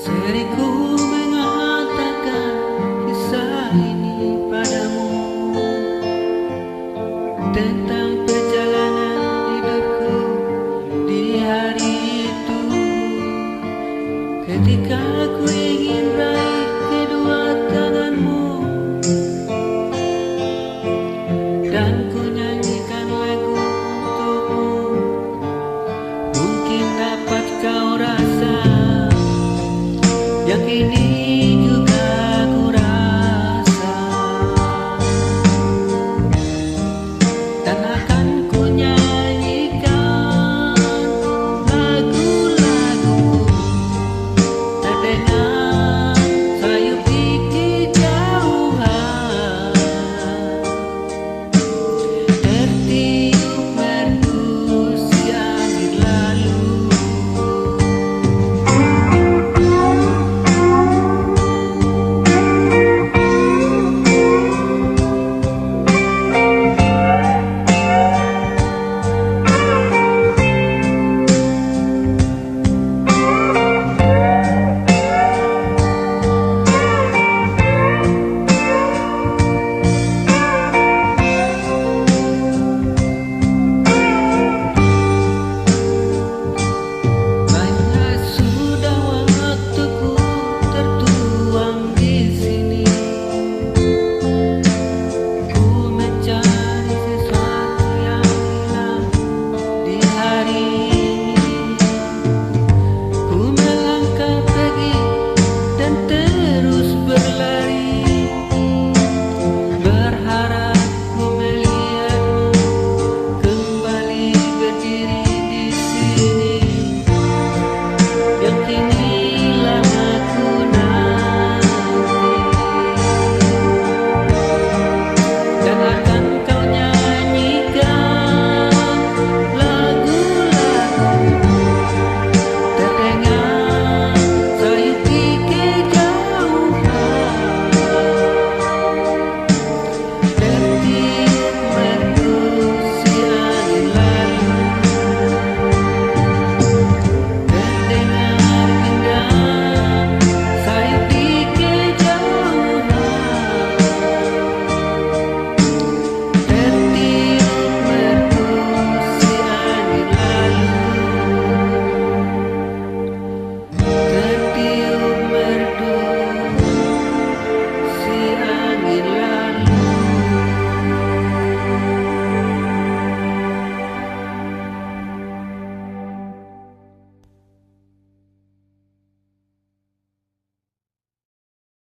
Diriku mengatakan kisah ini padamu, tentang perjalanan hidupku di hari itu, ketika aku ingin raih kedua tanganmu dan ku nyanyikan lagu untukmu. Mungkin dapat kau rasa yang ini juga ku rasa, dan akan ku nyanyikan lagu-lagu terdengar